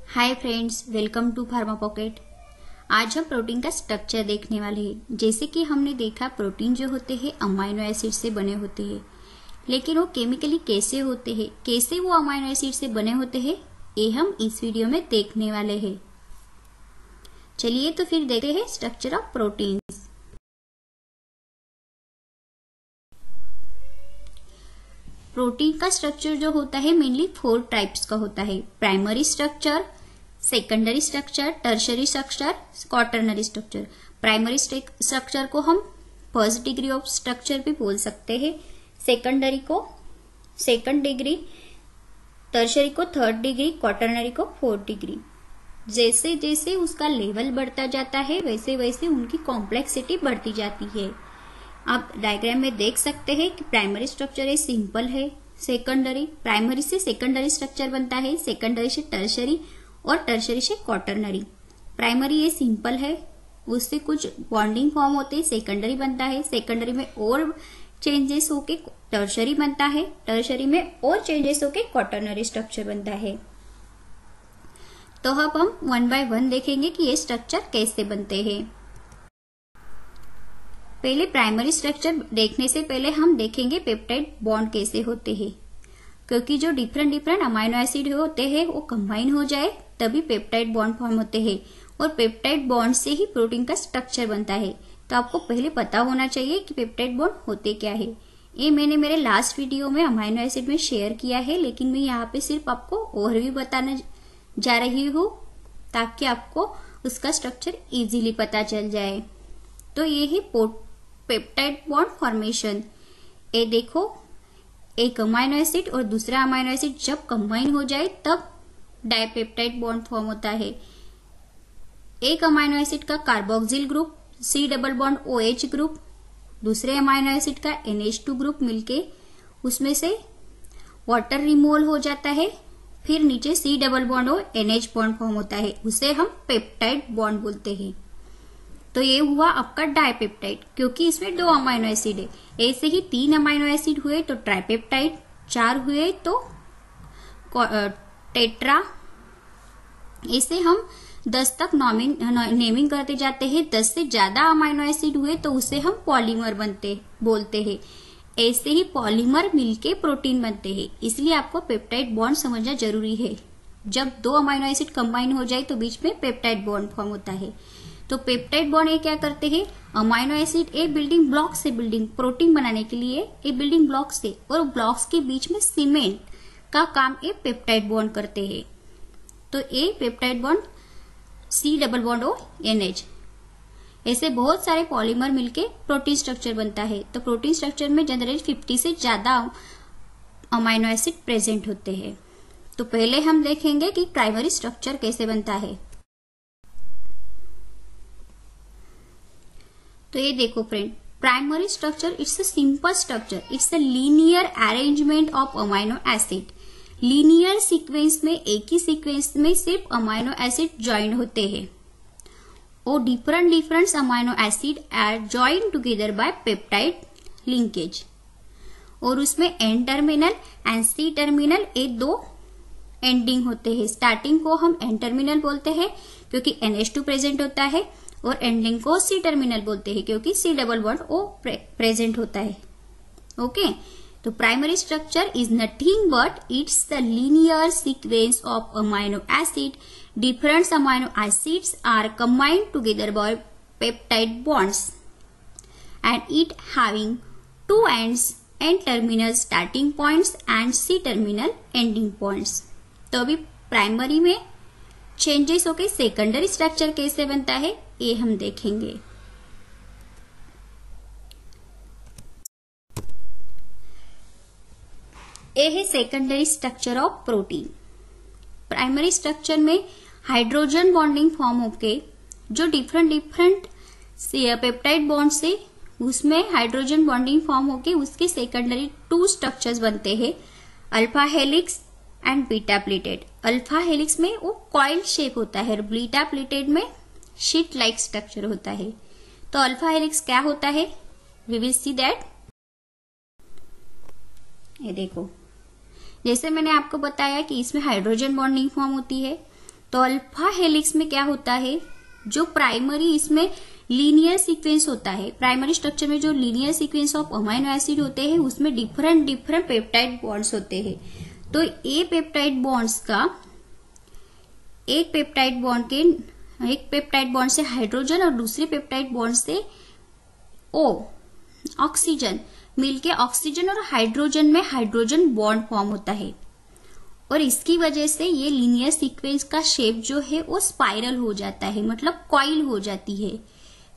Hi friends, welcome to Pharma Pocket. आज हम protein का स्ट्रक्चर देखने वाले हैं। जैसे कि हमने देखा प्रोटीन जो होते हैं अमाइनो एसिड से बने होते हैं, लेकिन वो केमिकली कैसे होते हैं, कैसे वो अमाइनो एसिड से बने होते हैं, ये हम इस वीडियो में देखने वाले हैं। चलिए तो फिर देखते हैं स्ट्रक्चर ऑफ प्रोटीन्स। प्रोटीन का स्ट्रक्चर जो होता है मेनली 4 टाइप्स का होता है। Primary structure, secondary structure, tertiary structure, quaternary structure. Primary structure को हम फर्स्ट डिग्री ऑफ स्ट्रक्चर भी बोल सकते हैं, सेकेंडरी को सेकंड डिग्री, टर्शियरी को थर्ड डिग्री, क्वाटरनरी को फोर्थ डिग्री। जैसे जैसे उसका लेवल बढ़ता जाता है वैसे वैसे उनकी कॉम्प्लेक्सिटी बढ़ती जाती है। आप डायग्राम में देख सकते हैं कि प्राइमरी स्ट्रक्चर सिंपल है, सेकेंडरी प्राइमरी से सेकेंडरी स्ट्रक्चर बनता है, सेकेंडरी से टर्शियरी और टर्शियरी से क्वाटरनरी। प्राइमरी ये सिंपल है, उससे कुछ बॉन्डिंग फॉर्म होते हैं, सेकेंडरी बनता है, सेकेंडरी में और चेंजेस होके टर्शियरी बनता है, टर्शियरी में और चेंजेस होके क्वाटरनरी स्ट्रक्चर बनता है। तो अब हम 1 बाय 1 देखेंगे कि ये स्ट्रक्चर कैसे बनते हैं। पहले प्राइमरी स्ट्रक्चर देखने से पहले हम देखेंगे पेप्टाइड बॉन्ड कैसे होते हैं, क्योंकि जो डिफरेंट अमाइनो एसिड होते हैं वो कंबाइन हो जाए तभी पेप्टाइड बॉन्ड फॉर्म होते हैं, और पेप्टाइड बॉन्ड से ही प्रोटीन का स्ट्रक्चर बनता है। तो आपको पहले पता होना चाहिए कि पेप्टाइड बॉन्ड होते क्या है। ये मैंने मेरे लास्ट वीडियो में अमाइनो एसिड में शेयर किया है, लेकिन मैं यहाँ पे सिर्फ आपको ओवरव्यू बताने जा रही हूँ ताकि आपको उसका स्ट्रक्चर इजीली पता चल जाए। तो ये है पेप्टाइड बॉन्ड फॉर्मेशन। ये देखो, एक अमाइनो एसिड और दूसरा अमाइनो एसिड जब कंबाइन हो जाए तब डाइपेप्टाइड बॉन्ड फॉर्म होता है। एक अमाइनो एसिड का carboxyl group C double bond OH group, दूसरे अमाइनो एसिड का NH2 ग्रुप मिलके उसमें से वाटर रिमूवल हो जाता है, फिर नीचे C डबल बॉन्ड और NH बॉन्ड फॉर्म होता है, उसे हम पेप्टाइड बॉन्ड बोलते हैं। तो ये हुआ आपका डाइपेप्टाइड, क्योंकि इसमें 2 अमाइनो एसिड है। ऐसे ही 3 अमाइनो एसिड हुए तो ट्राइपेप्टाइड, 4 हुए तो टेट्रा। इसे हम 10 तक नेमिंग करते जाते हैं। 10 से ज्यादा अमाइनो एसिड हुए तो उसे हम पॉलीमर बोलते हैं। ऐसे ही पॉलीमर मिलके प्रोटीन बनते हैं, इसलिए आपको पेप्टाइड बॉन्ड समझना जरूरी है। जब 2 अमाइनो एसिड कंबाइन हो जाए तो बीच में पेप्टाइड बॉन्ड फॉर्म होता है। तो पेप्टाइड बॉन्ड ये क्या करते हैं, amino acid A building block से प्रोटीन बनाने के लिए ए बिल्डिंग ब्लॉक से और ब्लॉक्स के बीच में सीमेंट का काम ए पेप्टाइड बॉन्ड करते हैं। तो a peptide bond C double bond और NH, ऐसे बहुत सारे पॉलीमर मिलके प्रोटीन स्ट्रक्चर बनता है। तो प्रोटीन स्ट्रक्चर में जनरली 50 से ज्यादा अमाइनो एसिड प्रेजेंट होते हैं। तो पहले हम देखेंगे कि प्राइमरी स्ट्रक्चर कैसे बनता है। तो ये देखो friend, primary structure it's a simple structure, it's a linear arrangement of amino acid. Linear sequence में एक ही सीक्वेंस में सिर्फ अमाइनो एसिड ज्वाइन होते हैं, और different amino acid are join together by peptide linkage. और उसमें N terminal and C terminal ये 2 एंडिंग होते हैं। स्टार्टिंग को हम N टर्मिनल बोलते हैं क्योंकि NH2 प्रेजेंट होता है, और एंडिंग को C टर्मिनल बोलते हैं क्योंकि C double bond O present होता है। ओके, तो primary structure is nothing but it's the linear sequence of amino acid. Different amino acids are combined together by peptide bonds and it having 2 ends, N terminal starting points and C terminal ending points. तो अभी primary में changes होके secondary structure कैसे बनता है ये हम देखेंगे। ये है secondary structure of protein. Primary structure में हाइड्रोजन बॉन्डिंग फॉर्म होके जो डिफरेंट पेप्टाइड बॉन्ड से उसमें हाइड्रोजन बॉन्डिंग फॉर्म होके उसके सेकेंडरी 2 स्ट्रक्चर्स बनते हैं, alpha helix and beta pleated. Alpha helix में वो कॉइल शेप होता है, बीटा प्लेटेड में शीट लाइक स्ट्रक्चर होता है। तो अल्फा हेलिक्स क्या होता है, वी विल सी दैट। ये देखो, जैसे मैंने आपको बताया कि इसमें हाइड्रोजन बॉन्डिंग फॉर्म होती है, तो अल्फा हेलिक्स में क्या होता है, जो प्राइमरी इसमें लीनियर सीक्वेंस होता है, प्राइमरी स्ट्रक्चर में जो linear sequence of amino acid होते हैं उसमें डिफरेंट डिफरेंट पेप्टाइड बॉन्ड्स होते हैं। तो एक पेप्टाइड बॉन्ड से हाइड्रोजन और दूसरे पेप्टाइड बॉन्ड से ऑक्सीजन मिलके ऑक्सीजन और हाइड्रोजन में हाइड्रोजन बॉन्ड फॉर्म होता है, और इसकी वजह से ये लीनियर सीक्वेंस का शेप जो है वो स्पाइरल हो जाता है, मतलब कॉइल हो जाती है,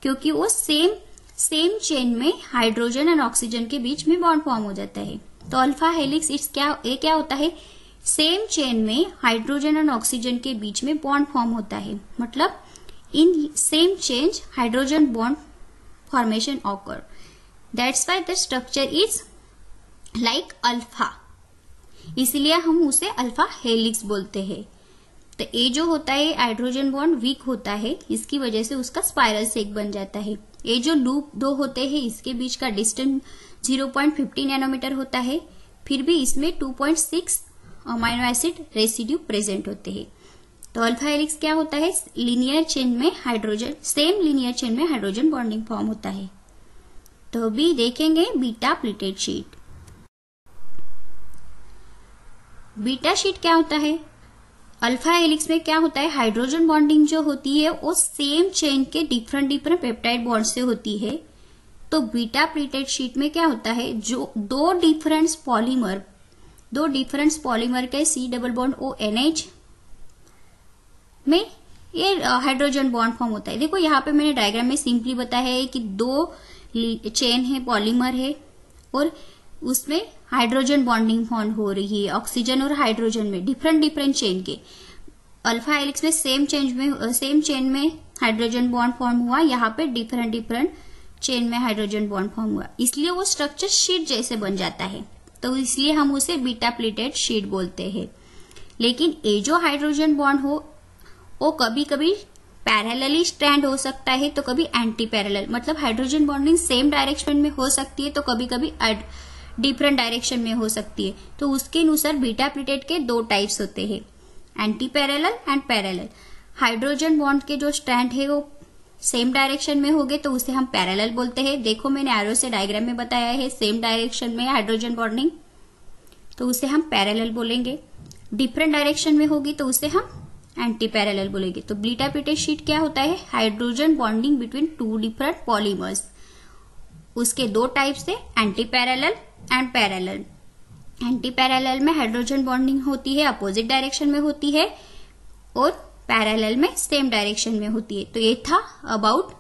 क्योंकि वो सेम चेन में हाइड्रोजन और ऑक्सीजन के बीच में बॉन्ड फॉर्म हो जाता है। तो अल्फा हेलिक्स क्या होता है, सेम चेन में हाइड्रोजन और ऑक्सीजन के बीच में बॉन्ड फॉर्म होता है, मतलब in same chain hydrogen bond formation occur, that's why the structure is like alpha, इसलिए हम उसे अल्फा हेलिक्स बोलते हैं। तो ए जो होता है हाइड्रोजन बॉन्ड वीक होता है, इसकी वजह से उसका स्पाइरल शेप बन जाता है। ये जो लूप दो होते हैं इसके बीच का डिस्टेंस 0.50 नैनोमीटर होता है, फिर भी इसमें 2.6 अमाइनो एसिड रेसिड्यू प्रेजेंट होते हैं। तो अल्फा हेलिक्स क्या होता है, लीनियर चेन में हाइड्रोजन बॉन्डिंग फॉर्म होता है। तो अभी देखेंगे beta pleated sheet. Beta sheet क्या होता है, अल्फा हेलिक्स में क्या होता है, हाइड्रोजन बॉन्डिंग जो होती है वो सेम चेन के डिफरेंट पेप्टाइड बॉन्ड से होती है। तो बीटा प्लेटेड शीट में क्या होता है, जो दो डिफरेंट पॉलीमर के C डबल बॉन्ड ONH में ये हाइड्रोजन बॉन्ड फॉर्म होता है। देखो यहाँ पे मैंने डायग्राम में सिंपली बताया है कि दो चेन है, पॉलीमर है, और उसमें हाइड्रोजन बॉन्डिंग फॉर्म हो रही है ऑक्सीजन और हाइड्रोजन में, डिफरेंट चेन के। अल्फा हेलिक्स में सेम चेन में हाइड्रोजन बॉन्ड फॉर्म हुआ, यहाँ पे डिफरेंट चेन में हाइड्रोजन बॉन्ड फॉर्म हुआ, इसलिए वो स्ट्रक्चर शीट जैसे बन जाता है। तो इसलिए हम उसे बीटा प्लेटेड शीट बोलते हैं। लेकिन ये जो हाइड्रोजन बॉन्ड हो वो कभी कभी पैरेलली स्ट्रैंड हो सकता है, तो कभी एंटी पैरेलल, मतलब हाइड्रोजन बॉन्डिंग सेम डायरेक्शन में हो सकती है, तो कभी कभी डिफरेंट डायरेक्शन में हो सकती है। तो उसके अनुसार बीटा प्लेटेड के दो टाइप्स होते हैं, anti parallel and parallel. Hydrogen bond के जो स्ट्रैंड है वो सेम डायरेक्शन में होंगे तो उसे हम पैरेलल बोलते हैं। देखो मैंने एरो से डायग्राम में बताया है, सेम डायरेक्शन में हाइड्रोजन बॉन्डिंग, तो उसे हम पैरेलल बोलेंगे। डिफरेंट डायरेक्शन में होगी तो उसे हम एंटी पैरेलल बोलेंगे। तो बीटा प्लेटेड शीट क्या होता है, hydrogen bonding between two different polymers, उसके दो टाइप्स है, anti parallel and parallel. Anti parallel में हाइड्रोजन बॉन्डिंग होती है, अपोजिट डायरेक्शन में होती है, और पैरेलल में सेम डायरेक्शन में होती है। तो ये था about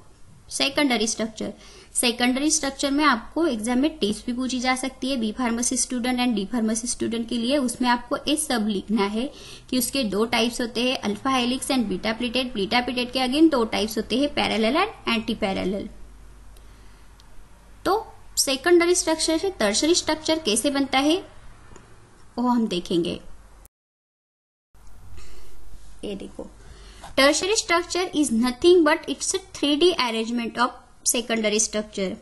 secondary structure. Secondary structure में आपको एग्जाम में टेस्ट भी पूछी जा सकती है, B pharmacy student and D pharmacy student के लिए। उसमें आपको ये सब लिखना है कि उसके दो टाइप्स होते हैं, alpha helix and beta pleated. Beta pleated के अगेन दो टाइप्स होते हैं, पैरेलल एंड एंटी पैरेलल। तो सेकेंडरी स्ट्रक्चर से टर्शरी स्ट्रक्चर कैसे बनता है वो हम देखेंगे। ये देखो, tertiary structure is nothing but it's a 3D arrangement of secondary structure.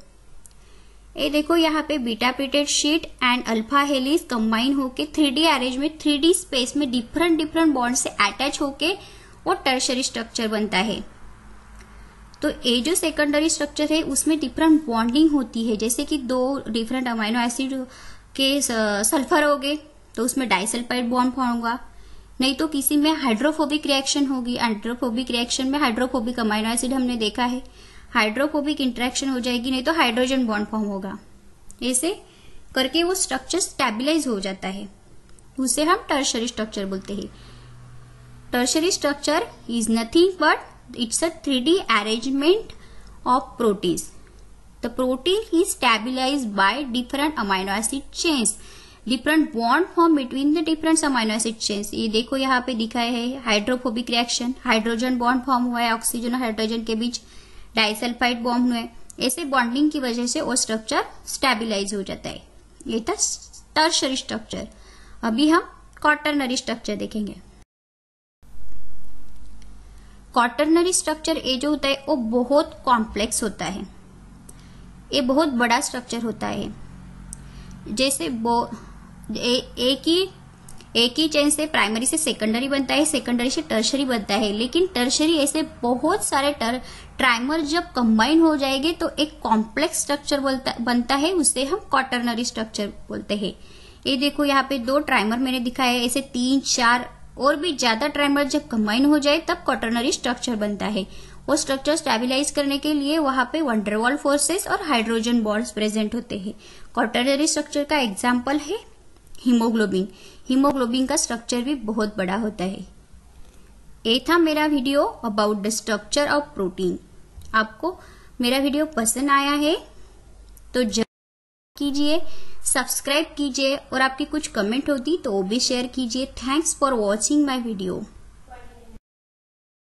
ये देखो यहाँ पे beta pleated sheet and alpha helix combine होके 3D अरेंजमेंट, 3D स्पेस में डिफरेंट बॉन्ड से अटैच होके वो टर्शरी स्ट्रक्चर बनता है। तो ये जो सेकेंडरी स्ट्रक्चर है उसमें डिफरेंट बॉन्डिंग होती है, जैसे कि दो डिफरेंट अमाइनो एसिड के सल्फर हो गए तो उसमें डाइसल्फाइड बॉन्ड फॉर्म होगा, नहीं तो किसी में हाइड्रोफोबिक रिएक्शन होगी। हाइड्रोफोबिक रिएक्शन में हाइड्रोफोबिक अमाइनो एसिड हमने देखा है, हाइड्रोफोबिक इंटरेक्शन हो जाएगी, नहीं तो हाइड्रोजन बॉन्ड फॉर्म होगा। ऐसे करके वो स्ट्रक्चर स्टेबलाइज हो जाता है, उसे हम टर्शरी स्ट्रक्चर बोलते हैं। Tertiary structure is nothing but it's a 3D arrangement of proteins. The protein is stabilized by different amino acid chains. Different bond form between the different amino acid chains. ये देखो यहाँ पे दिखाया है hydrophobic reaction, hydrogen bond form हुआ है oxygen और hydrogen के बीच, डाइसल्फाइड बॉन्ड हुए। ऐसे बॉन्डिंग की वजह से वो स्ट्रक्चर स्टेबिलाईज हो जाता है। ये था टर्शरी स्ट्रक्चर। अभी हम क्वाटरनरी स्ट्रक्चर देखेंगे। क्वाटरनरी स्ट्रक्चर ये जो होता है वो बहुत कॉम्प्लेक्स होता है, ये बहुत बड़ा स्ट्रक्चर होता है। जैसे एक ही एक ही चेन से प्राइमरी से सेकेंडरी बनता है, सेकेंडरी से टर्शरी बनता है, लेकिन टर्शरी ऐसे बहुत सारे ट्राइमर जब कंबाइन हो जाएंगे तो एक कॉम्प्लेक्स स्ट्रक्चर बनता है, उसे हम क्वाटरनरी स्ट्रक्चर बोलते हैं। ये देखो यहाँ पे 2 ट्राइमर मैंने दिखाया है, ऐसे 3, 4 और भी ज्यादा ट्राइमर जब कंबाइन हो जाए तब क्वाटरनरी स्ट्रक्चर बनता है। वो स्ट्रक्चर स्टेबिलाईज करने के लिए वहां पे वैन डर वाल्स फोर्सेस और हाइड्रोजन बॉन्ड्स प्रेजेंट होते हैं। क्वाटरनरी स्ट्रक्चर का एग्जाम्पल है हीमोग्लोबिन। हीमोग्लोबिन का स्ट्रक्चर भी बहुत बड़ा होता है। ये था मेरा video about the structure of protein. आपको मेरा वीडियो पसंद आया है तो जरूर कीजिए, सब्सक्राइब कीजिए और आपकी कुछ कमेंट होती तो वो भी शेयर कीजिए। Thanks for watching my video.